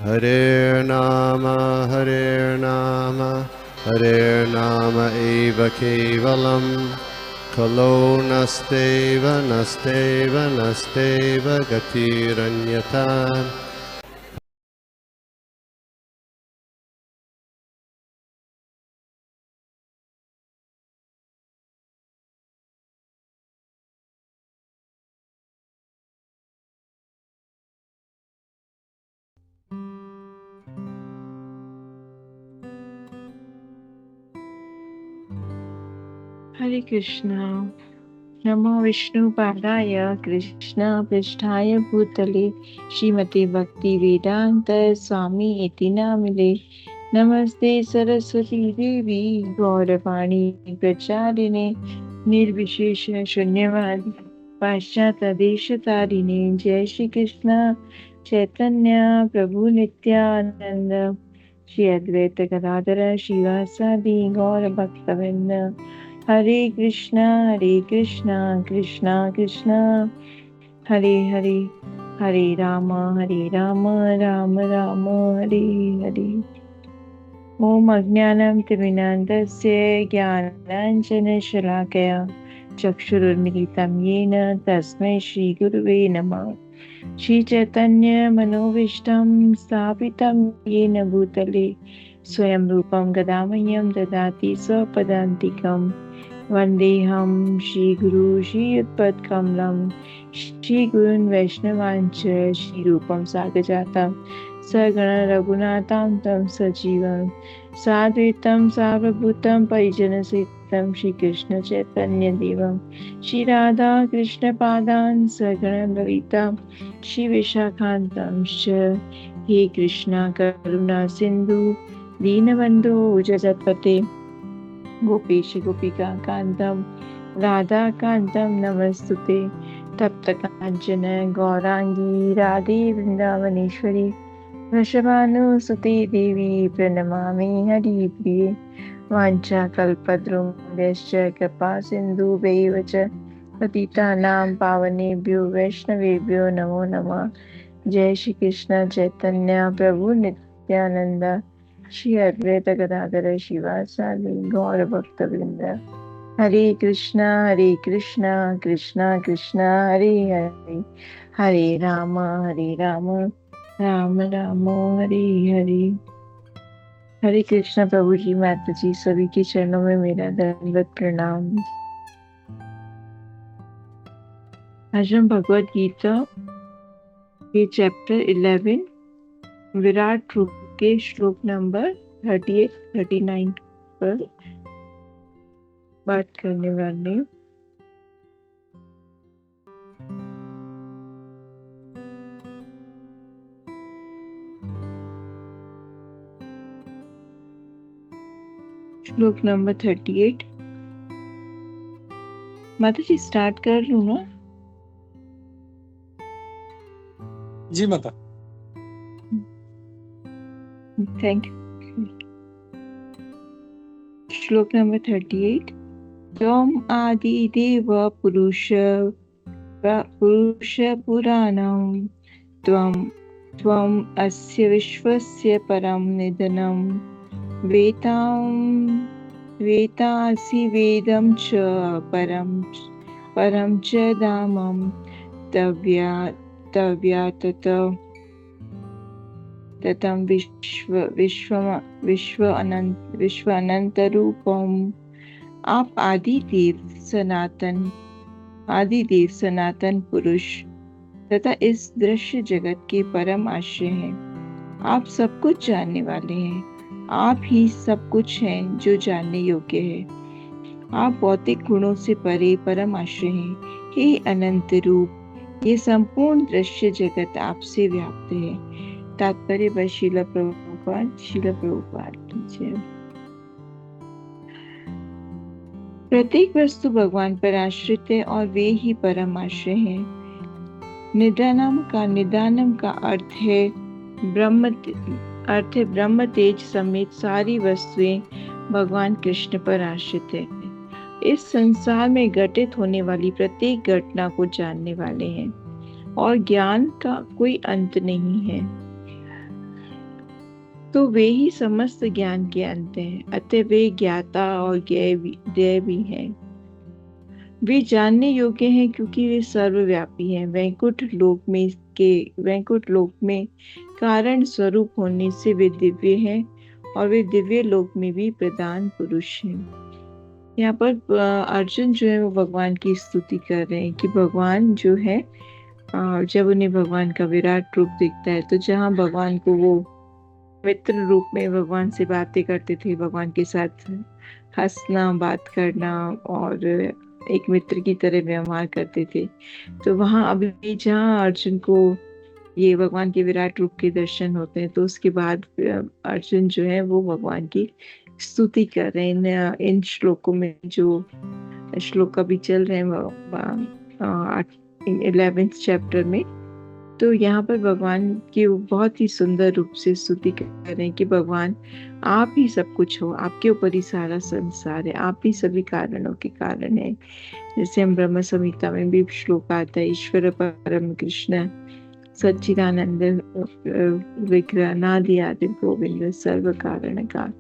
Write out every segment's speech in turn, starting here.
Hare Nama Hare Nama eva kevalam Kalo nasteva nasteva nasteva gatiranyata. Hare Krishna. Namo Vishnu Padaya Krishna Pristhaya Bhutale Srimati Bhakti Vedanta Swami Iti Namine Namaste Saraswati Devi Gauravani Pracharine Nirvishesha Shunyavadi Paschata Deshatarine Jai Shri Krishna Chaitanya Prabhu Nityananda Shri Advaita Gadadhara Shivasadi Gaura Bhaktavinda Hare Krishna Krishna Krishna Hare Hare Hare Rama Rama Rama Hare Hare. Om Ajnanam Timinandasya Jnananjana Chakshurunmilitam Yena Tasmai Shri Guruve Namah. Shri Chaitanya Manovishtam Sthapitam Yena Bhutale Swayam Rupam Gadamayam Dadati Swapadantikam Vandeham Shri Guru Shri Yudpadkamlam Shri Gurun Vaishnavancha Shri Rupam Sagajatam Sagana Raghunatam Tam Sajivam Sadvitam Sarvabhutam Parijanasetam Shri Krishna Chaitanya Devam Shri Radha Krishna Padan Sagana Lalita Shri Vishakhantam He Krishna Karuna Sindhu Deenabandhu Jagapate Gopesh गोपिका कांतम राधा कांतम नमस्तुते तप्त कांचन गौरांगी राधे वृंदावनेश्वरी वृषभानुसुते देवी प्रणमामि हरिप्रिये वाञ्छा कल्पद्रुमश्च कृपा सिन्धुभैव च पतितानां पावनेभ्यो वैष्णवेभ्यो नमो नमः। जय श्री कृष्ण चैतन्य प्रभु नित्यानंद श्री अद्वैत गदाधर शिवासादि गौर भक्तवृंद। हरे कृष्णा कृष्णा कृष्णा हरे हरे हरे राम राम राम हरे हरे। हरे कृष्णा प्रभु जी, माता जी, सभी के चरणों में मेरा दंडवत प्रणाम। आज हम भगवद गीता के चैप्टर 11 विराट रूप के श्लोक नंबर 38-39 पर बात करने वाले। श्लोक नंबर 38। माता जी स्टार्ट कर लूं ना? जी माता। Thank you. श्लोक नंबर 38। त्वम आदिदेव पुरुष पुराणं त्वम अस्य विश्वस्य परम निधनं वेतासि वेदं च परं च धामं ततं विश्व अनंतरूपम। आप आदिदेव सनातन पुरुष तथा इस दृश्य जगत के परम आश्रय हैं। आप सब कुछ जानने वाले हैं। आप ही सब कुछ हैं जो जानने योग्य है। आप भौतिक गुणों से परे परम आश्रय हैं। हे अनंत रूप, ये संपूर्ण दृश्य जगत आपसे व्याप्त है। तात्पर्य बस श्रील प्रभुपाद कीजिए। प्रत्येक वस्तु भगवान पर आश्रित है और वे ही परम आश्रय हैं। निदानम का अर्थ है ब्रह्म तेज समेत सारी वस्तुएं भगवान कृष्ण पर आश्रित है। इस संसार में घटित होने वाली प्रत्येक घटना को जानने वाले हैं और ज्ञान का कोई अंत नहीं है। तो वे ही समस्त ज्ञान के अंत हैं, अतः वे ज्ञाता और ज्ञेय भी हैं। वे जानने योग्य हैं क्योंकि वे सर्वव्यापी हैं। वैकुंठ लोक में कारण स्वरूप होने से वे दिव्य हैं और वे दिव्य लोक में भी प्रधान पुरुष हैं। यहाँ पर अर्जुन जो है वो भगवान की स्तुति कर रहे हैं कि भगवान जो है जब उन्हें भगवान का विराट रूप दिखता है, तो जहाँ भगवान को वो मित्र रूप में भगवान से बातें करते थे, भगवान के साथ हंसना, बात करना और एक मित्र की तरह व्यवहार करते थे, तो वहां अभी जहाँ अर्जुन को ये भगवान के विराट रूप के दर्शन होते हैं, तो उसके बाद अर्जुन जो है वो भगवान की स्तुति कर रहे हैं इन श्लोकों में। जो श्लोक अभी चल रहे हैं 11th चैप्टर में, तो यहाँ पर भगवान की बहुत ही सुंदर रूप से स्तुति कर रहे हैं कि भगवान आप ही सब कुछ हो, आपके ऊपर ही सारा संसार है, आप ही सभी कारणों के कारण है। जैसे हम ब्रह्म संहिता में भी श्लोक आता है, ईश्वर परम कृष्ण सच्चिदानंद विग्रह नादि आदि गोविंद सर्व कारण का।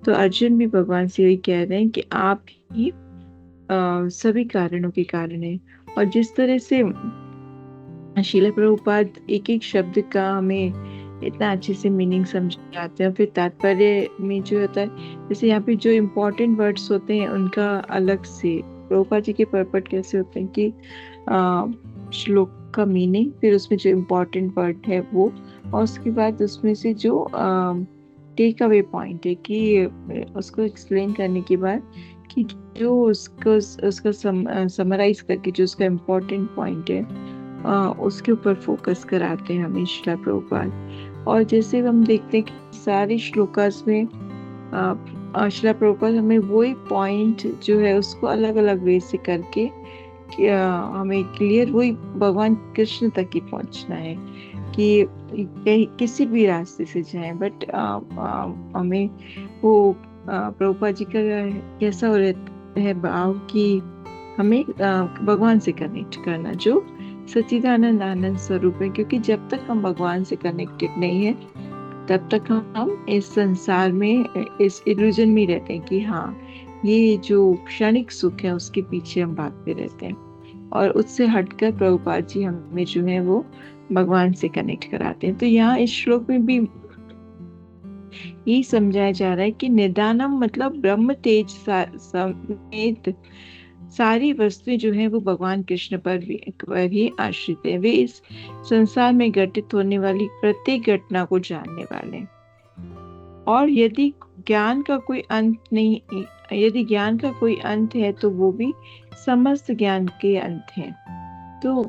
तो अर्जुन भी भगवान से यही कह रहे हैं कि आप ही सभी कारणों के कारण है। और जिस तरह से श्रील प्रभुपाद एक एक शब्द का हमें इतना अच्छे से मीनिंग समझाते हैं, फिर तात्पर्य में जो होता है, जैसे यहाँ पे जो इम्पोर्टेंट वर्ड्स होते हैं उनका अलग से प्रभुपाद जी के पर्पट कैसे होते हैं कि श्लोक का मीनिंग, फिर उसमें जो इम्पोर्टेंट वर्ड है वो, और उसके बाद उसमें से जो टेक अवे पॉइंट है कि उसको एक्सप्लेन करने के बाद कि जो उसका समराइज करके जो उसका इम्पोर्टेंट पॉइंट है उसके ऊपर फोकस कराते हैं हमें श्रील प्रभुपाद। और जैसे हम देखते हैं कि सारे श्लोकास में श्रील प्रभुपाद हमें वही पॉइंट जो है उसको अलग अलग वे से करके हमें क्लियर वही भगवान कृष्ण तक ही पहुंचना है कि किसी भी रास्ते से जाएं, बट हमें वो प्रभुपाद जी का कैसा हो रहता है भाव कि हमें भगवान से कनेक्ट करना जो सच्चिदानंद आनंद स्वरूप है। क्योंकि जब तक हम भगवान से कनेक्टेड नहीं है तब तक हम इस संसार में इस इल्यूजन में रहते हैं कि हाँ ये जो क्षणिक सुख है उसके पीछे हम भागते रहते हैं, और उससे हटकर प्रभुपाद जी हमें जो है वो भगवान से कनेक्ट कराते हैं। तो यहाँ इस श्लोक में भी यही समझाया जा रहा है कि निदानम मतलब ब्रह्म तेज समेत सारी वस्तुएं जो है वो भगवान कृष्ण पर ही आश्रित है। वे इस संसार में घटित होने वाली प्रत्येक घटना को जानने वाले हैं, और यदि ज्ञान का कोई अंत है तो वो भी समस्त ज्ञान के अंत है। तो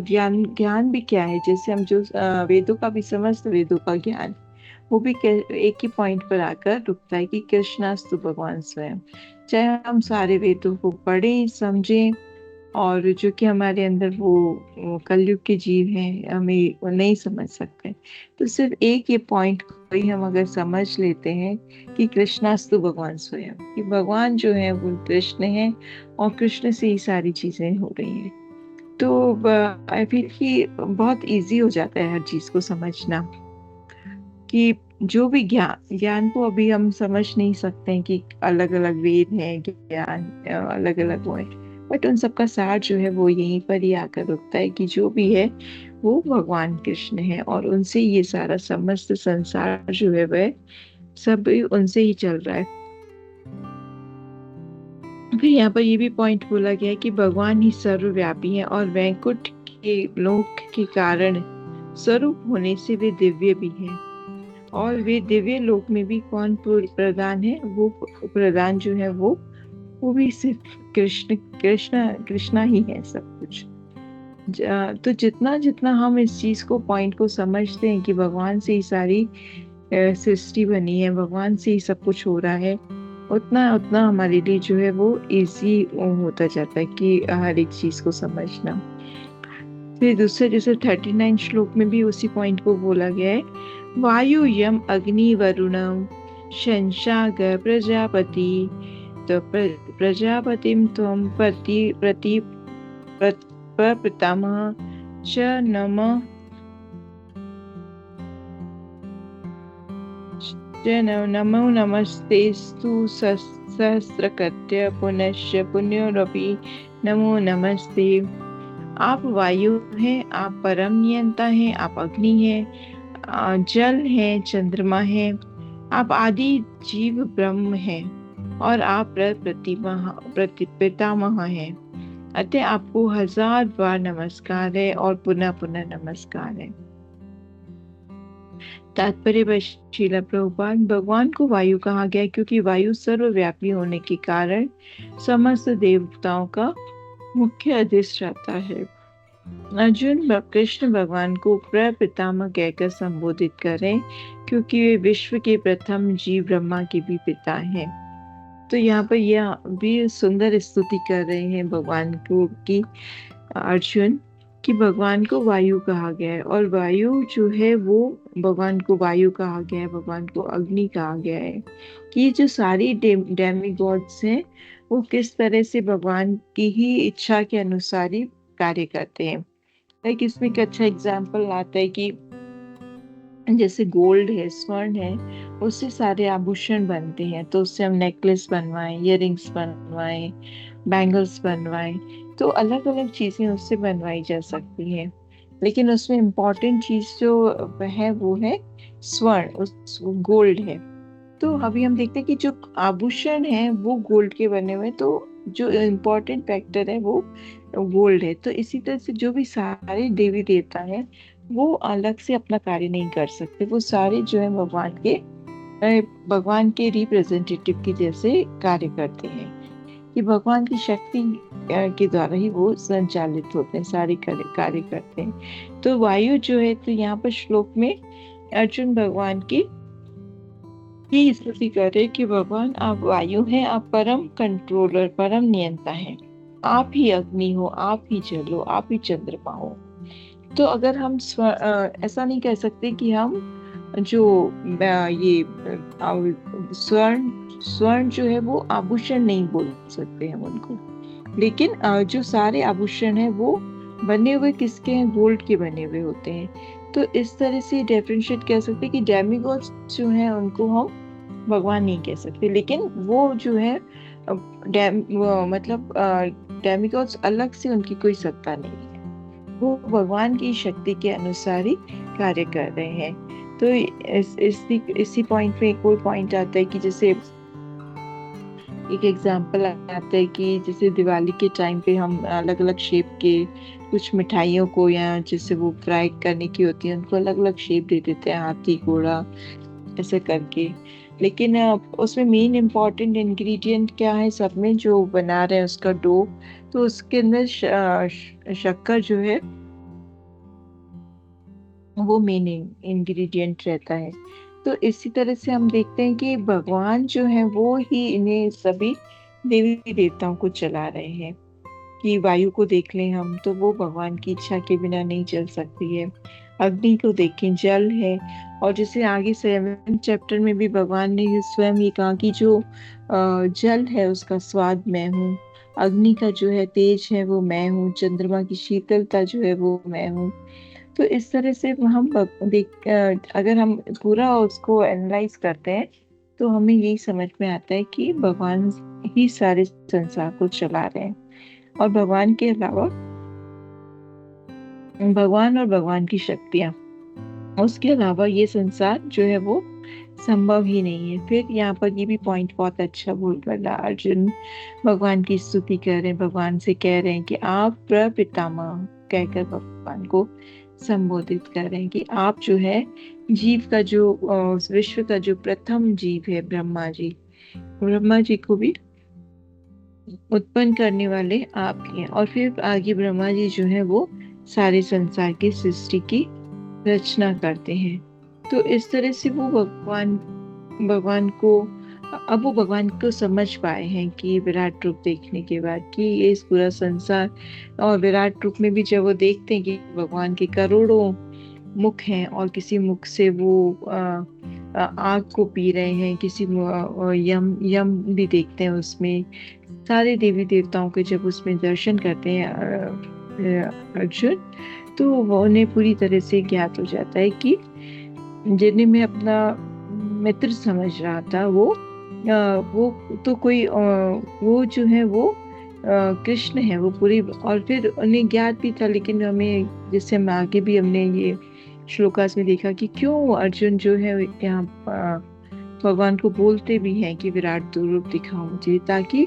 ज्ञान भी क्या है, जैसे हम जो वेदों का भी समस्त वेदों का ज्ञान वो भी एक ही पॉइंट पर आकर रुकता है कि कृष्णास्तु भगवान स्वयं। चाहे हम सारे वेदों को पढ़ें समझें, और जो कि हमारे अंदर वो कलयुग के जीव हैं हमें वो नहीं समझ सकते, तो सिर्फ एक ये पॉइंट को ही हम अगर समझ लेते हैं कि कृष्णास्तु भगवान स्वयं, कि भगवान जो है वो कृष्ण है और कृष्ण से ही सारी चीजें हो रही हैं, तो आई फील कि बहुत इजी हो जाता है हर चीज को समझना। कि जो भी ज्ञान को अभी हम समझ नहीं सकते हैं कि अलग अलग वेद हैं, ज्ञान अलग अलग वो है, बट उन सबका सार जो है वो यहीं पर ही आकर रुकता है कि जो भी है वो भगवान कृष्ण है, और उनसे ये सारा समस्त संसार जो है वह सब उनसे ही चल रहा है। फिर यहाँ पर ये भी पॉइंट बोला गया है कि भगवान ही सर्वव्यापी है और वैकुंठ के लोक के कारण स्वरूप होने से वे दिव्य भी हैं, और वे दिव्य लोक में भी कौन प्रधान है, वो प्रधान जो है वो भी सिर्फ कृष्णा ही है सब कुछ। तो जितना जितना हम इस चीज को पॉइंट को समझते हैं कि भगवान से ही सारी सृष्टि बनी है, भगवान से ही सब कुछ हो रहा है, उतना उतना हमारे लिए जो है वो इजी होता जाता है कि हर एक चीज को समझना। फिर दूसरे जैसे 39 श्लोक में भी उसी पॉइंट को बोला गया है, वायु यम अग्नि वरुणम शंशाग प्रजापति तो प्रजापतिम त्वं प्रति प्रपितामह च नमः नमो नमस्तेस्तु सहस्रकृत्य पुनश्च पुण्योरपि नमो नमस्ते। आप वायु हैं, आप परम नियंता हैं, आप अग्नि हैं, जल हैं, चंद्रमा हैं, आप आदि जीव ब्रह्म हैं और आप पितामह हैं। अतः आपको 1000 बार नमस्कार है और पुनः पुनः नमस्कार है। तात्पर्य श्रील प्रभुपाद, भगवान को वायु कहा गया क्योंकि वायु सर्वव्यापी होने के कारण समस्त देवताओं का मुख्य अधिष्ठाता है। अर्जुन कृष्ण भगवान को प्रपितामह कहकर संबोधित करें क्योंकि वे विश्व के प्रथम जीव ब्रह्मा के भी पिता हैं। तो यहाँ पर यह भी सुंदर स्तुति कर रहे हैं भगवान को कि अर्जुन कि भगवान को वायु कहा गया है और वायु जो है वो भगवान को वायु कहा गया है, भगवान को अग्नि कहा गया है कि ये जो सारी डेमिगॉड्स हैं वो किस तरह से भगवान की ही इच्छा के अनुसार ही कार्य करते हैं। लाइक इसमें एक अच्छा एग्जाम्पल आता है कि जैसे गोल्ड है, स्वर्ण है, उससे सारे आभूषण बनते हैं। तो उससे हम नेकलेस बनवाएं, इयररिंग्स बनवाएं, बैंगल्स बनवाएं, तो अलग अलग चीजें उससे बनवाई जा सकती हैं। लेकिन उसमें इम्पोर्टेंट चीज जो है वो है स्वर्ण, उस गोल्ड है। तो अभी हम देखते हैं कि जो आभूषण है वो गोल्ड के बने हुए, तो जो इम्पोर्टेंट फैक्टर है वो गोल्ड है। तो इसी तरह से जो भी सारे देवी देवता हैं वो अलग से अपना कार्य नहीं कर सकते, वो सारे जो है भगवान के रिप्रेजेंटेटिव के जैसे कार्य करते हैं कि भगवान की शक्ति के द्वारा ही वो संचालित होते हैं, सारे कार्य करते हैं। तो वायु जो है, तो यहाँ पर श्लोक में अर्जुन भगवान की स्तुति करे कि भगवान आप वायु हैं, आप परम कंट्रोलर, परम नियंता हैं, आप ही अग्नि हो, आप ही जल हो, आप ही चंद्रमा हो। तो अगर हम ऐसा नहीं कह सकते कि हम जो ये स्वर्ण जो है वो आभूषण नहीं बोल सकते हम उनको, लेकिन जो सारे आभूषण हैं वो बने हुए किसके हैं? गोल्ड के बने हुए होते हैं। तो इस तरह से डिफरेंशिएट कह सकते हैं कि डेमिगॉड्स जो हैं उनको हम भगवान नहीं कह सकते, लेकिन वो जो है मतलब डेमिगॉड्स अलग से उनकी कोई सत्ता नहीं है, वो भगवान की शक्ति के अनुसार ही कार्य कर रहे हैं। तो इसी पॉइंट में एक और पॉइंट आता है कि जैसे एक एग्जांपल आता है कि जैसे दिवाली के टाइम पे हम अलग अलग शेप के कुछ मिठाइयों को, या जैसे वो फ्राई करने की होती है उनको अलग अलग शेप दे देते हैं, हाथी घोड़ा ऐसे करके। लेकिन उसमें मेन इम्पॉर्टेंट इंग्रेडिएंट क्या है सब में, जो बना रहे हैं उसका डो, तो उसके अंदर शक्कर जो है वो मेन इंग्रेडिएंट रहता है। तो इसी तरह से हम देखते हैं कि भगवान जो है वो ही इन्हें सभी देवी देवताओं को चला रहे हैं। कि वायु को देख लें हम, तो वो भगवान की इच्छा के बिना नहीं चल सकती है। अग्नि को देखें, जल है, और जैसे आगे 7 चैप्टर में भी भगवान ने स्वयं ये कहा कि जो जल है उसका स्वाद मैं हूँ, अग्नि का जो है तेज है वो मैं हूँ, चंद्रमा की शीतलता जो है वो मैं हूँ। तो इस तरह से हम अगर हम पूरा उसको एनालाइज करते हैं तो हमें यही समझ में आता है कि भगवान ही सारे संसार को चला रहे हैं, और भगवान के अलावा भगवान और भगवान की शक्तियां, उसके अलावा ये संसार जो है वो संभव ही नहीं है। फिर यहाँ पर ये भी पॉइंट बहुत अच्छा बोल रहा अर्जुन भगवान की स्तुति कर रहे हैं, भगवान से कह रहे हैं कि आप प्रपितामह कहकर भगवान को संबोधित कर रहे हैं कि आप जो है जीव का जो विश्व का जो प्रथम जीव है ब्रह्मा जी को भी उत्पन्न करने वाले आप ही हैं। और फिर आगे ब्रह्मा जी जो है वो सारे संसार की सृष्टि की रचना करते हैं। तो इस तरह से वो भगवान को समझ पाए हैं कि विराट रूप देखने के बाद कि ये इस पूरा संसार, और विराट रूप में भी जब वो देखते हैं कि भगवान के करोड़ों मुख हैं और किसी मुख से वो आग को पी रहे हैं, किसी यम भी देखते हैं उसमें, सारे देवी देवताओं के जब उसमें दर्शन करते हैं अर्जुन, तो वो उन्हें पूरी तरह से ज्ञात हो जाता है कि जिन्हें मैं अपना मित्र समझ रहा था, वो तो कोई वो जो है वो कृष्ण है, वो पूरी। और फिर उन्हें ज्ञात भी था, लेकिन हमें, जैसे हम आगे भी हमने ये श्लोकास में देखा कि क्यों अर्जुन जो है यहाँ भगवान को बोलते भी हैं कि विराट स्वरूप दिखाओ मुझे, ताकि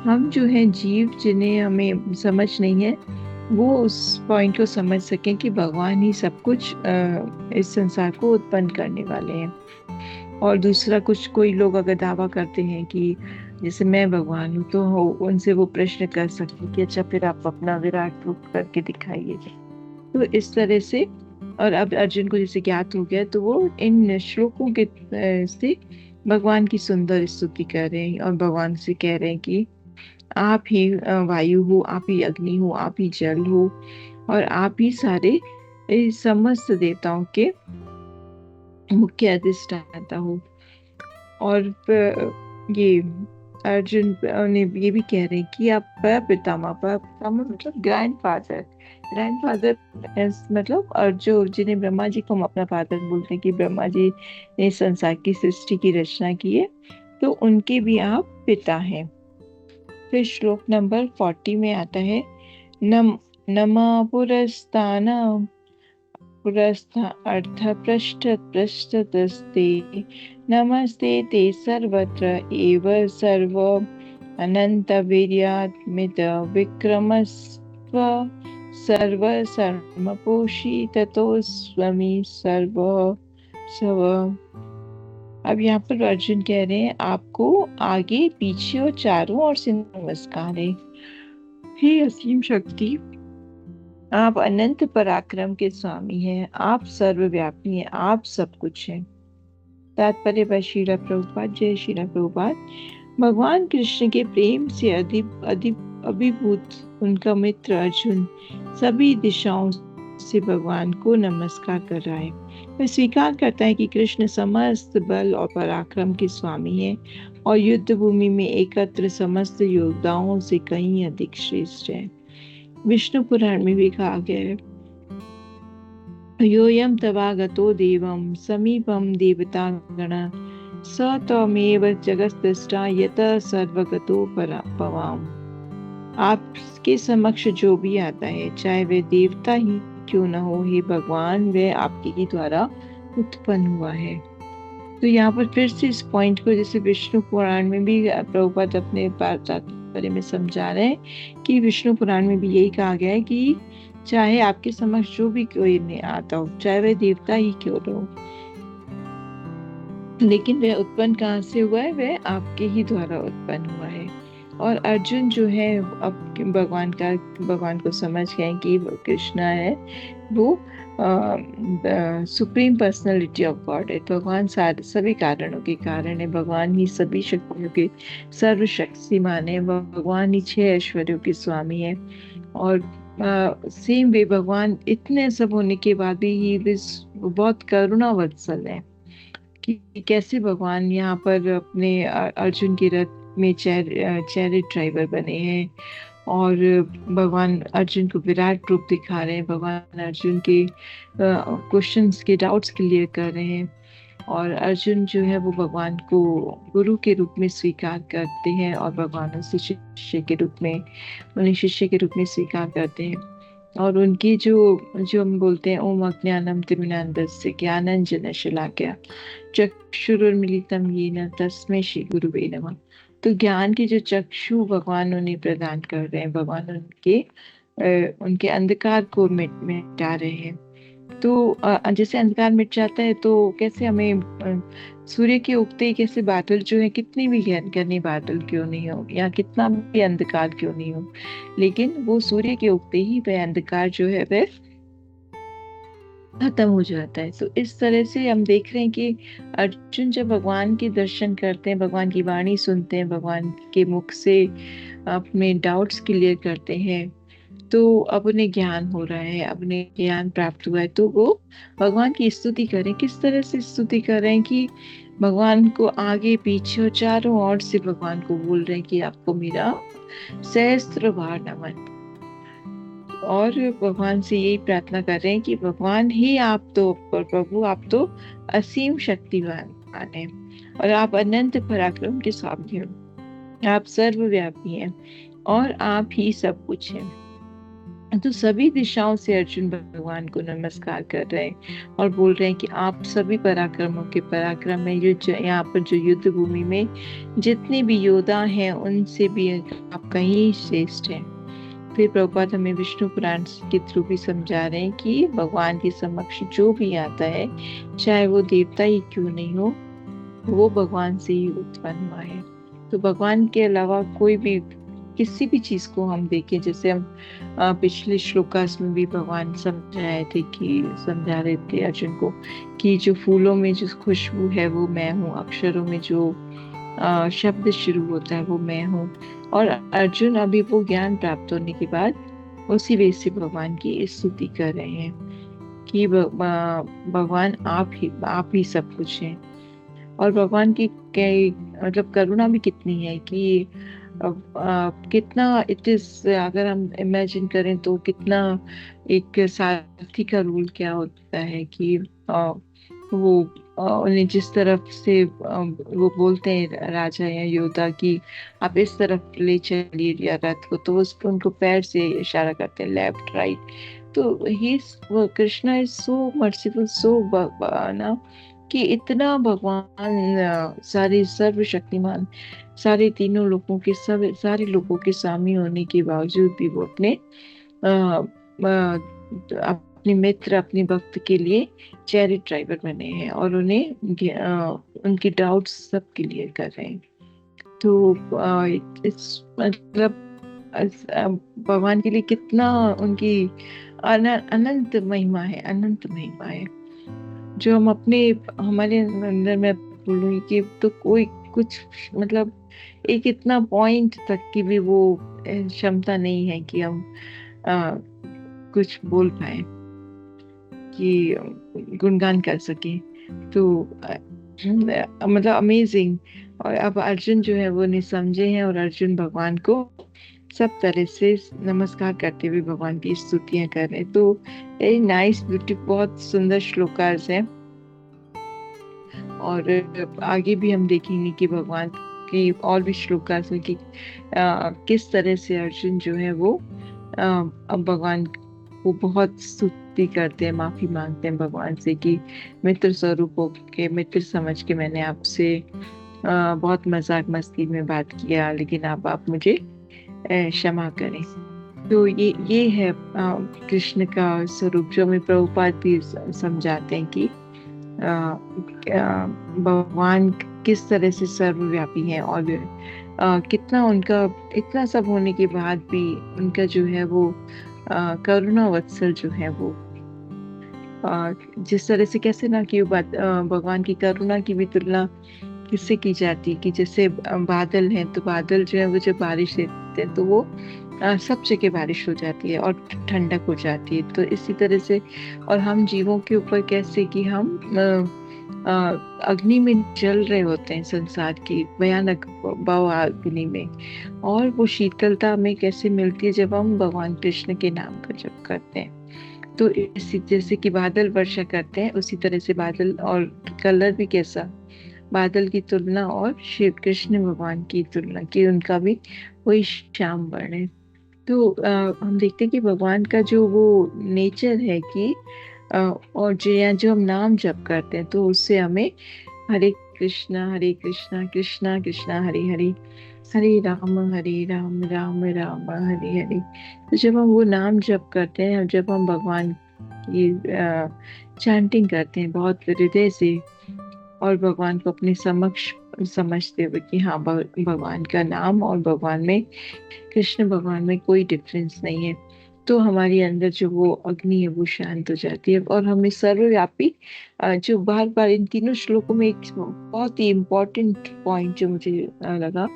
हम जो है जीव, जिन्हें हमें समझ नहीं है, वो उस पॉइंट को समझ सकें कि भगवान ही सब कुछ इस संसार को उत्पन्न करने वाले हैं। और दूसरा, कुछ कोई लोग अगर दावा करते हैं कि जैसे मैं भगवान हूँ, तो उनसे वो प्रश्न कर सकते कि अच्छा फिर आप अपना विराट रूप करके दिखाइए। तो इस तरह से, और अब अर्जुन को जैसे ज्ञात हो गया, तो वो इन श्लोकों के से भगवान की सुंदर स्तुति कर रहे हैं और भगवान से कह रहे हैं कि आप ही वायु हो, आप ही अग्नि हो, आप ही जल हो, और आप ही सारे समस्त देवताओं के मुख्य अधिष्ठाता हो। और ये अर्जुन ने ये भी कह रहे हैं कि आप पितामह मतलब ग्रैंडफादर मतलब, और जो जिन्हें ब्रह्मा जी को हम अपना फादर बोलते हैं, कि ब्रह्मा जी ने संसार की सृष्टि की रचना की है, तो उनके भी आप पिता हैं। फिर श्लोक नंबर 40 में आता है, नमा पुरस्थ अर्थ पृष्ठतस्ते, नमस्ते ते सर्वत्र एव सर्व अनंत वीर्यात्मित विक्रमस्व सर्व सर्वपोषी ततोस्वमी सर्व स्व। अब यहाँ पर अर्जुन कह रहे हैं, आपको आगे पीछे और चारों ओर से नमस्कार है। हे असीम शक्ति, आप अनंत पराक्रम के स्वामी हैं, आप सर्वव्यापी हैं, आप सब कुछ हैं। तात्पर्य by श्रीला प्रभुपाद। जय श्रीला प्रभुपाद। भगवान कृष्ण के प्रेम से अभिभूत उनका मित्र अर्जुन सभी दिशाओं से भगवान को नमस्कार कर रहा है। वह स्वीकार करता है कि कृष्ण समस्त बल और पराक्रम के स्वामी हैं और युद्ध भूमि में एकत्र समस्त योद्धाओं से कहीं अधिक श्रेष्ठ है। विष्णु पुराण में भी कहा गया है, योयम तवागतो देवम समीपम देवता गण स त्वमेव जगत्सृष्टा यत सर्वगतो पवाम। आपके समक्ष जो भी आता है, चाहे वह देवता ही क्यों न हो, हे भगवान, वह आपके ही द्वारा उत्पन्न हुआ है। तो यहाँ पर फिर से इस पॉइंट को, जैसे विष्णु पुराण में भी प्रभुपाद अपने तात्पर्य में समझा रहे हैं कि विष्णु पुराण में भी यही कहा गया है कि चाहे आपके समक्ष जो भी कोई नहीं आता हो, चाहे वह देवता ही क्यों न हो, लेकिन वह उत्पन्न कहाँ से हुआ है, वह आपके ही द्वारा उत्पन्न हुआ है। और अर्जुन जो है अब भगवान को समझ गए कि कृष्णा है वो सुप्रीम पर्सनालिटी ऑफ गॉड है। भगवान सभी कारणों के कारण है, भगवान ही सभी शक्तियों के सर्वशक्तिमान है, भगवान ही 6 ऐश्वर्यों के स्वामी है। और सेम वे भगवान इतने सब होने के बाद भी ही बहुत करुणा वत्सल है कि कैसे भगवान यहाँ पर अपने अर्जुन के रथ में चैरिट ड्राइवर बने हैं और भगवान अर्जुन को विराट रूप दिखा रहे हैं, भगवान अर्जुन के क्वेश्चंस के डाउट्स क्लियर कर रहे हैं। और अर्जुन जो है वो भगवान को गुरु के रूप में स्वीकार करते हैं और भगवान उन्हें शिष्य के रूप में स्वीकार करते हैं। और उनकी जो हम बोलते हैं, ओम अज्ञानम तिमिरान्धस्य ज्ञानांजन शलाकया चक्षुरुन्मीलितं येन तस्मै श्री गुरुवे नमः। तो ज्ञान के जो चक्षु भगवान उन्हें प्रदान कर रहे हैं, भगवान उनके अंधकार को मिटा रहे हैं। तो जैसे अंधकार मिट जाता है, तो कैसे हमें सूर्य के उगते ही कैसे बादल जो है, कितनी भी घने बादल क्यों नहीं हो या कितना भी अंधकार क्यों नहीं हो, लेकिन वो सूर्य के उगते ही वह अंधकार जो है वह खत्म हो जाता है। तो इस तरह से हम देख रहे हैं कि अर्जुन जब भगवान के दर्शन करते हैं, भगवान की वाणी सुनते हैं, भगवान के मुख से अपने डाउट्स क्लियर करते हैं, तो अब उन्हें ज्ञान हो रहा है, अब उन्हें ज्ञान प्राप्त हुआ है, तो वो भगवान की स्तुति करें। किस तरह से स्तुति कर रहे हैं कि भगवान को आगे पीछे और चारों ओर से भगवान को बोल रहे हैं कि आपको मेरा सहस्त्र बार नमन। और भगवान से यही प्रार्थना कर रहे हैं कि भगवान ही आप तो, प्रभु आप तो असीम शक्तिवान भगवान हैं और आप अनंत पराक्रम के स्वामी हो। आप सर्वव्यापी हैं और आप ही सब कुछ हैं। तो सभी दिशाओं से अर्जुन भगवान को नमस्कार कर रहे हैं और बोल रहे हैं कि आप सभी पराक्रमों के पराक्रम है। यहाँ पर जो युद्ध भूमि में जितने भी योद्धा हैं उनसे भी आप कहीं श्रेष्ठ हैं। फिर प्रभुपाद हमें विष्णु पुराण के थ्रू भी समझा रहे हैं कि भगवान के समक्ष जो भी आता है, चाहे वो देवता ही क्यों नहीं हो, वो भगवान से ही उत्पन्न हुआ है। तो भगवान के अलावा कोई भी किसी भी चीज को हम देखें, जैसे हम पिछले श्लोकास में भी भगवान समझाए थे कि समझा रहे थे अर्जुन को कि जो फूलों में जो खुशबू है वो मैं हूँ, अक्षरों में जो शब्द शुरू होता है वो मैं हूँ। और अर्जुन अभी वो ज्ञान प्राप्त होने के बाद उसी वे से भगवान की स्तुति कर रहे हैं कि भगवान आप ही सब कुछ हैं। और भगवान की मतलब करुणा भी कितनी है कि कितना इट इज, अगर हम इमेजिन करें तो कितना एक सारथी का रोल क्या होता है कि वो उन्हें जिस तरफ से वो बोलते हैं राजा या योद्धा कि आप इस तरफ ले चलिए या रथ को, तो उस उनको पैर से इशारा करते हैं लेफ्ट राइट। तो ही कृष्णा इज सो मर्सीफुल, सो ना कि इतना भगवान सारे सर्वशक्तिमान, सारे तीनों लोगों के सारे लोगों के स्वामी होने के बावजूद भी वो अपने मित्र अपने भक्त के लिए चैरिट ड्राइवर बने हैं और उन्हें उनकी डाउट्स सब क्लियर कर रहे हैं। तो इस मतलब भगवान के लिए कितना उनकी अनंत महिमा है, अनंत महिमा है जो हम हमारे अंदर में बोलूंगी कि तो कोई कुछ मतलब एक इतना पॉइंट तक की भी वो क्षमता नहीं है कि हम कुछ बोल पाए, कि गुणगान कर सके। तो मतलब अमेजिंग। और अब अर्जुन जो है वो नहीं समझे हैं और अर्जुन भगवान को सब तरह से नमस्कार करते हुए भगवान की स्तुतियां कर रहे हैं। तो वेरी नाइस, ब्यूटी, बहुत सुंदर श्लोकास है। और आगे भी हम देखेंगे कि भगवान की और भी श्लोकास में कि किस तरह से अर्जुन जो है वो अब भगवान को बहुत स्तुति करते हैं, माफी मांगते हैं भगवान से कि मित्र स्वरूप के मित्र समझ के मैंने आपसे बहुत मजाक मस्ती में बात किया, लेकिन आप मुझे क्षमा करें। तो ये है कृष्ण का स्वरूप जो हमें प्रभुपाद भी समझाते हैं कि भगवान किस तरह से सर्वव्यापी है और कितना उनका इतना सब होने के बाद भी उनका जो है वो करुणा वत्सल जो है वो जिस तरह से कैसे ना कि भगवान की करुणा की भी तुलना किससे की जाती है कि जैसे बादल हैं, तो बादल जो है वो जब बारिश देते हैं तो वो सब जगह बारिश हो जाती है और ठंडक हो जाती है। तो इसी तरह से और हम जीवों के ऊपर कैसे कि हम अग्नि में जल रहे होते हैं संसार की भयानक भाव अग्नि में, और वो शीतलता हमें कैसे मिलती है जब हम भगवान कृष्ण के नाम का जप करते हैं। तो इसी जैसे कि बादल वर्षा करते हैं उसी तरह से बादल और कलर भी कैसा, बादल की तुलना और शिव कृष्ण भगवान की तुलना की उनका भी वही श्याम वर्ण है। तो हम देखते हैं कि भगवान का जो वो नेचर है कि और जो हम नाम जप करते हैं तो उससे हमें हरे कृष्णा कृष्णा कृष्णा हरे हरे, हरे राम राम राम हरे हरे। तो जब हम वो नाम जप करते हैं, जब हम भगवान की चैंटिंग करते हैं बहुत हृदय से और भगवान को अपने समक्ष समझते हुए कि हाँ भगवान का नाम और भगवान में कृष्ण भगवान में कोई डिफरेंस नहीं है, तो हमारे अंदर जो वो अग्नि है वो शांत हो जाती है। और हमें सर्वव्यापी जो बार बार इन तीनों श्लोकों में एक बहुत ही इम्पोर्टेंट पॉइंट जो मुझे लगा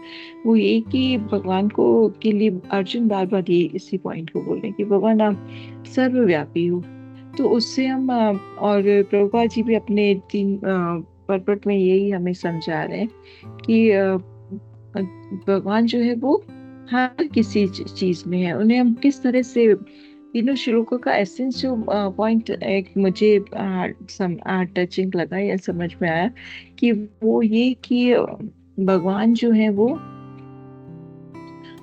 वो ये कि भगवान को के लिए अर्जुन बार बार ये इसी पॉइंट को बोल रहे हैं कि भगवान आप सर्वव्यापी हो। तो उससे हम और प्रभुपाद जी भी अपने 3 परपट में यही हमें समझा रहे हैं कि भगवान जो है वो हर किसी चीज में है, उन्हें हम किस तरह से तीनों श्लोकों का एसेंस जो पॉइंट एक मुझे टचिंग लगा या समझ में आया कि वो ये कि भगवान जो है वो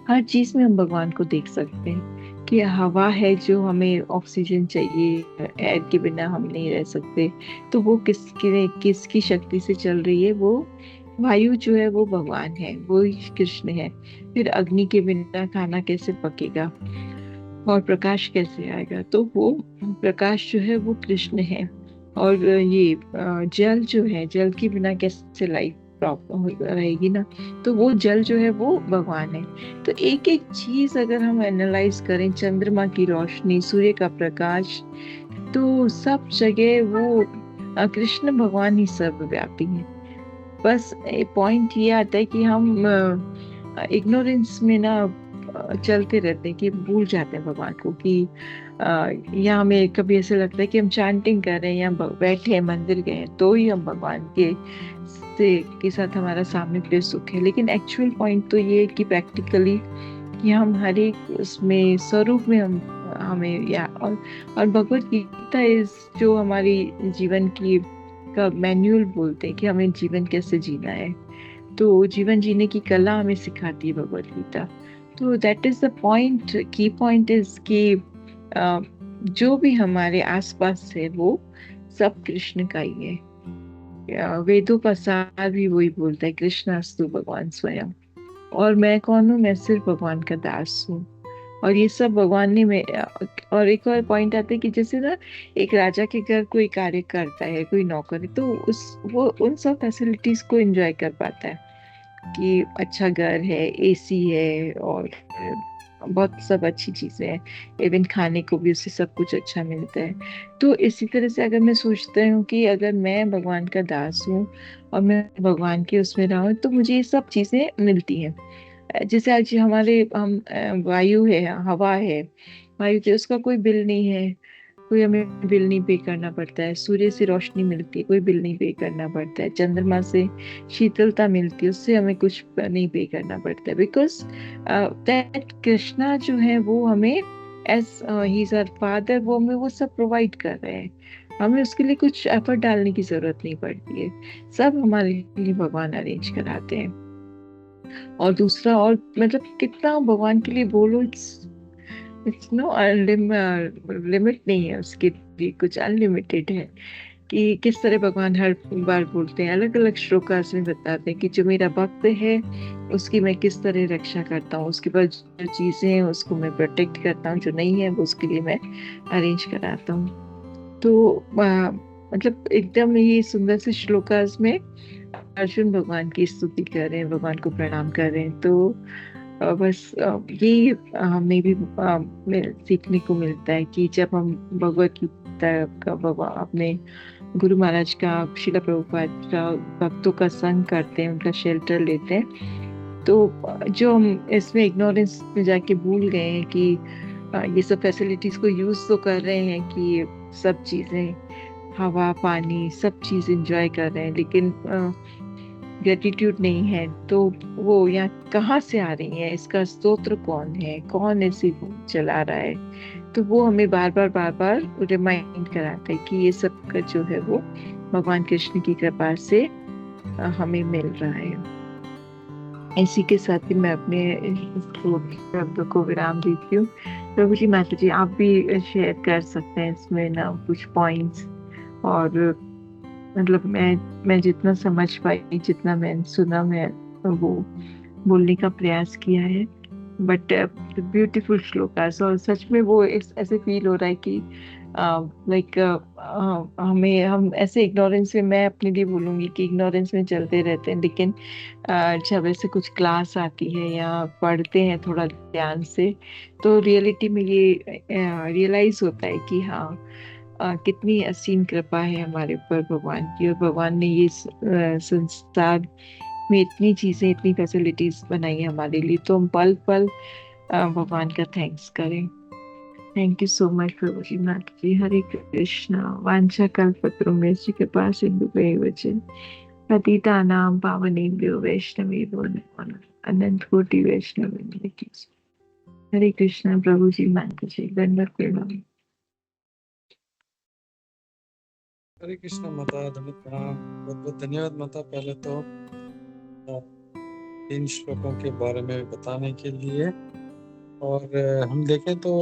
हर चीज में हम भगवान को देख सकते हैं कि हवा है जो हमें ऑक्सीजन चाहिए, एयर के बिना हम नहीं रह सकते, तो वो किसकी शक्ति से चल रही है? वो वायु जो है वो भगवान है, वो ही कृष्ण है। फिर अग्नि के बिना खाना कैसे पकेगा और प्रकाश कैसे आएगा? तो वो प्रकाश जो है वो कृष्ण है। और ये जल जो है, जल के बिना कैसे लाइफ रहेगी ना, तो वो जल जो है वो भगवान है। तो एक एक चीज अगर हम एनालाइज करें, चंद्रमा की रोशनी, सूर्य का प्रकाश, तो सब जगह वो कृष्ण भगवान ही सर्वव्यापी है। बस पॉइंट ये आता है कि हम इग्नोरेंस में ना चलते रहते हैं, कि भूल जाते हैं भगवान को, कि या हमें कभी ऐसे लगता है कि हम चैंटिंग कर रहे हैं या बैठे हैं मंदिर गए हैं तो ही हम भगवान के साथ हमारा सामने प्रिय सुख है। लेकिन एक्चुअल पॉइंट तो ये है कि प्रैक्टिकली कि हम हर एक उसमें स्वरूप में हम हमें या और भगवत गीता इस जो हमारी जीवन की का मैनुअल बोलते हैं कि हमें जीवन कैसे जीना है, तो जीवन जीने की कला हमें सिखाती है भगवत गीता। तो दैट इज द पॉइंट, की पॉइंट इज कि जो भी हमारे आसपास है वो सब कृष्ण का ही है। वेदों का सार भी वही बोलता है, कृष्णास्तु भगवान स्वयं। और मैं कौन हूँ? मैं सिर्फ भगवान का दास हूँ। और ये सब भगवान ने में और एक और पॉइंट आता है कि जैसे ना एक राजा के घर कोई कार्य करता है, कोई नौकर है, तो उस वो उन सब फैसिलिटीज को एंजॉय कर पाता है कि अच्छा घर है, एसी है और बहुत सब अच्छी चीजें हैं। इवन खाने को भी उससे सब कुछ अच्छा मिलता है। तो इसी तरह से अगर मैं सोचता हूँ कि अगर मैं भगवान का दास हूँ और मैं भगवान के उसमें रहा हूँ, तो मुझे ये सब चीजें मिलती हैं। जैसे आज हमारे हम वायु है, हवा है, वायु से उसका कोई बिल नहीं है, कोई हमें बिल नहीं पे करना पड़ता है। सूर्य से रोशनी मिलती है, कोई बिल नहीं पे करना पड़ता है। चंद्रमा से शीतलता मिलती है, उससे हमें कुछ नहीं पे करना पड़ता है। बिकॉज दैट कृष्णा जो है वो हमें as he is our father, वो हमें वो सब प्रोवाइड कर रहे हैं। हमें उसके लिए कुछ एफर्ट डालने की जरूरत नहीं पड़ती है, सब हमारे लिए भगवान अरेंज कराते हैं। और दूसरा, और मतलब कितना भगवान के लिए बोलो, इट्स नो लिमिट नहीं है उसके लिए, कुछ अनलिमिटेड है। कि किस तरह भगवान हर बार बोलते हैं, अलग अलग श्लोकास में बताते हैं कि जो मेरा भक्त है उसकी मैं किस तरह रक्षा करता हूँ, उसके पास जो चीजें हैं उसको मैं प्रोटेक्ट करता हूँ, जो नहीं है वो उसके लिए मैं अरेंज कराता हूँ। तो मतलब एकदम ये सुंदर से श्लोकास में अर्जुन भगवान की स्तुति कर रहे हैं, भगवान को प्रणाम कर रहे हैं। तो बस यही हमें भी सीखने को मिलता है कि जब हम भगवत गीता का अपने गुरु महाराज का, शिला प्रभुपाद का भक्तों का संग करते हैं, उनका शेल्टर लेते हैं, तो जो हम इसमें इग्नोरेंस में जाके भूल गए हैं कि ये सब फैसिलिटीज को यूज तो कर रहे हैं कि सब चीजें, हवा पानी सब चीज एंजॉय कर रहे हैं, लेकिन ग्रेटिट्यूड नहीं है, तो वो यहाँ कहाँ से आ रही है, इसका स्तोत्र कौन है, कौन ऐसी चला रहा है? तो वो हमें बार बार रिमाइंड कराता है कि ये सब का जो है वो भगवान कृष्ण की कृपा से हमें मिल रहा है। इसी के साथ ही मैं अपने शब्दों को विराम देती हूँ। प्रभु जी, माता जी, आप भी शेयर कर सकते हैं इसमें ना कुछ पॉइंट्स। और मतलब मैं जितना समझ पाई, जितना मैंने सुना, मैं वो बोलने का प्रयास किया है। बट ब्यूटीफुल श्लोकास, और सच में वो ऐसे फील हो रहा है कि लाइक हम ऐसे इग्नोरेंस में, मैं अपने लिए बोलूंगी कि इग्नोरेंस में चलते रहते हैं, लेकिन जब ऐसे कुछ क्लास आती है या पढ़ते हैं थोड़ा ध्यान से, तो रियलिटी में ये रियलाइज होता है कि हाँ, कितनी असीम कृपा है हमारे ऊपर भगवान की, और भगवान ने ये संसार में इतनी चीजें, इतनी फैसिलिटीज बनाई है हमारे लिए, तो हम पल पल भगवान का थैंक्स करें। थैंक यू सो मच प्रभु जी, माता जी। हरे कृष्णा। वांछा कल्पतरुभ्यश्च कृपा सिंधुभ्यैव च पतितानां पावनेभ्यो वैष्णवेभ्यो नमो नमः। अनंत कोटि वैष्णव वृंद की हरे कृष्णा प्रभु जी, माता जी, दंडवत प्रणाम। हरे कृष्णा माता, धन्यवाद प्रणाम। बहुत बहुत धन्यवाद माता, पहले तो 3 श्लोकों के बारे में बताने के लिए। और हम देखें तो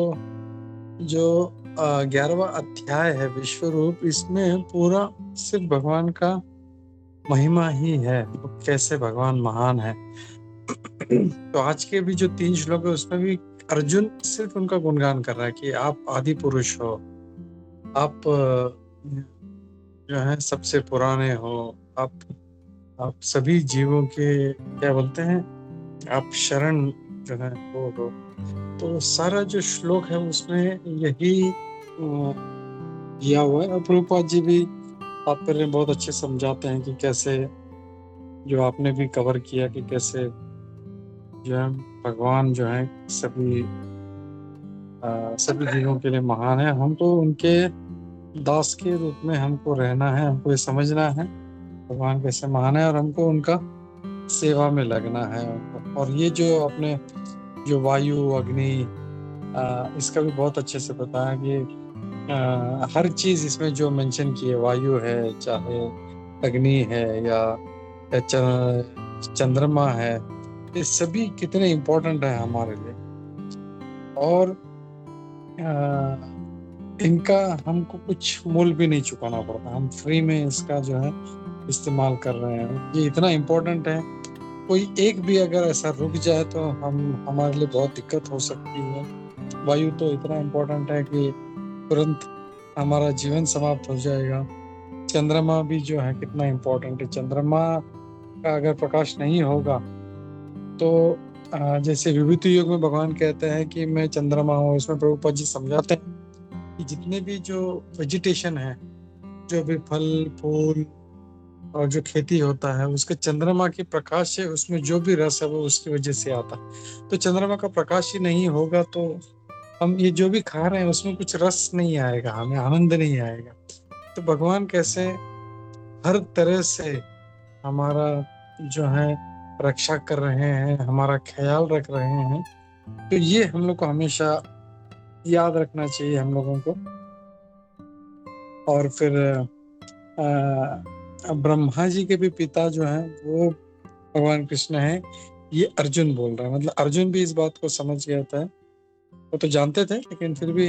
जो 11वां अध्याय है विश्व रूप, इसमें पूरा सिर्फ भगवान का महिमा ही है, वो कैसे भगवान महान है। तो आज के भी जो 3 श्लोक है उसमें भी अर्जुन सिर्फ उनका गुणगान कर रहा है कि आप आदि पुरुष हो, आप जो है सबसे पुराने हो, आप सभी जीवों के क्या बोलते हैं, आप शरण जो है वो हो। तो सारा जो श्लोक है उसमें यही दिया हुआ है। और प्रभुपाद जी भी तात्पर्य बहुत अच्छे समझाते हैं कि कैसे, जो आपने भी कवर किया, कि कैसे जो है भगवान जो है सभी जीवों के लिए महान है। हमको उनके दास के रूप में हमको रहना है, हमको ये समझना है भगवान कैसे महान है और हमको उनका सेवा में लगना है। और ये जो अपने जो वायु अग्नि, इसका भी बहुत अच्छे से बताया कि हर चीज इसमें जो मेंशन की है, वायु है, चाहे अग्नि है या चंद्रमा है, ये सभी कितने इम्पोर्टेंट है हमारे लिए। और इनका हमको कुछ मूल्य भी नहीं चुकाना पड़ता, हम फ्री में इसका जो है इस्तेमाल कर रहे हैं। ये इतना इम्पोर्टेंट है, कोई एक भी अगर ऐसा रुक जाए तो हमारे लिए बहुत दिक्कत हो सकती है। वायु तो इतना इम्पोर्टेंट है कि तुरंत हमारा जीवन समाप्त हो जाएगा। चंद्रमा भी जो है कितना इम्पोर्टेंट है, चंद्रमा का अगर प्रकाश नहीं होगा तो जैसे विभूति योग में भगवान कहते हैं कि मैं चंद्रमा हूँ, इसमें प्रभुपाद जी समझाते हैं कि जितने भी जो वेजिटेशन है, जो भी फल फूल और जो खेती होता है, उसके चंद्रमा के प्रकाश से उसमें जो भी रस है वो उसकी वजह से आता है। तो चंद्रमा का प्रकाश ही नहीं होगा तो हम ये जो भी खा रहे हैं उसमें कुछ रस नहीं आएगा, हमें आनंद नहीं आएगा। तो भगवान कैसे हर तरह से हमारा जो है रक्षा कर रहे हैं, हमारा ख्याल रख रहे हैं, तो ये हम लोग को हमेशा याद रखना चाहिए हम लोगों को। और फिर ब्रह्मा जी के भी पिता जो हैं वो भगवान कृष्ण हैं, ये अर्जुन बोल रहा है। मतलब अर्जुन भी इस बात को समझ गया था, वो तो जानते थे लेकिन फिर भी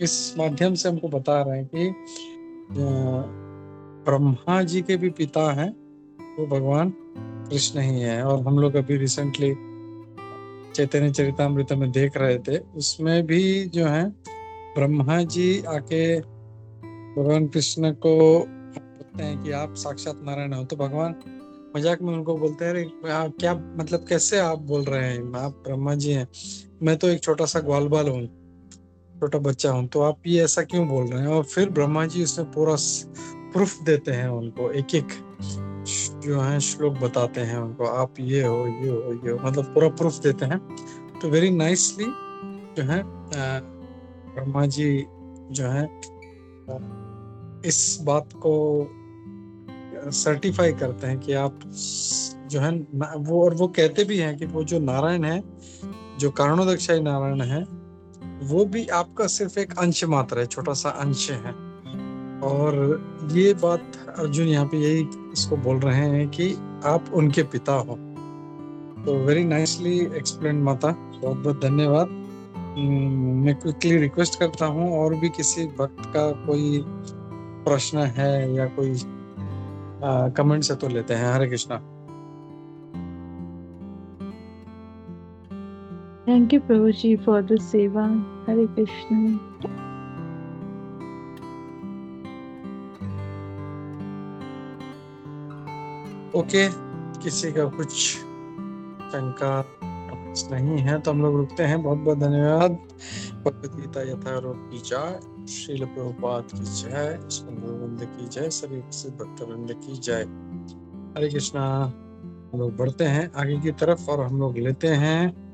इस माध्यम से हमको बता रहे हैं कि ब्रह्मा जी के भी पिता हैं वो भगवान कृष्ण ही है। और हम लोग अभी रिसेंटली चैतन्य चरितामृत में देख रहे थे, उसमें भी जो है ब्रह्मा जी आके भगवान कृष्ण को बोलते हैं कि आप साक्षात नारायण हो। तो भगवान मजाक में उनको बोलते हैं, अरे क्या मतलब, कैसे आप बोल रहे हैं, आप ब्रह्मा जी हैं, मैं तो एक छोटा सा ग्वाल बाल हूँ, छोटा बच्चा हूँ, तो आप ये ऐसा क्यों बोल रहे हैं। और फिर ब्रह्मा जी उसमें पूरा प्रूफ देते हैं उनको, एक एक जो है श्लोक बताते हैं उनको, आप ये हो ये हो ये हो, मतलब पूरा प्रूफ देते हैं। तो वेरी नाइसली जो है ब्रह्मा जी जो है इस बात को सर्टिफाई करते हैं कि आप जो है वो, और वो कहते भी हैं कि वो जो नारायण है, जो कारणोदक्षाई नारायण है, वो भी आपका सिर्फ एक अंश मात्र है, छोटा सा अंश है। और ये बात अर्जुन यहाँ पे यही इसको बोल रहे हैं कि आप उनके पिता हो। तो वेरी नाइसली एक्सप्लेन माता, बहुत बहुत धन्यवाद। मैं क्विकली रिक्वेस्ट करता हूँ, और भी किसी भक्त का कोई प्रश्न है या कोई कमेंट से तो लेते हैं। Hare Krishna. Thank you Prabhu ji for the seva. Hare Krishna. Okay, किसी का कुछ शंका नहीं है तो हम लोग रुकते हैं। बहुत बहुत धन्यवाद। भगवद गीता यथारूप की जय, श्रील प्रभुपाद की जय, वृंद की जय, सभी भक्त वृंद की जय। हरे कृष्णा। हम लोग बढ़ते हैं आगे की तरफ और हम लोग लेते हैं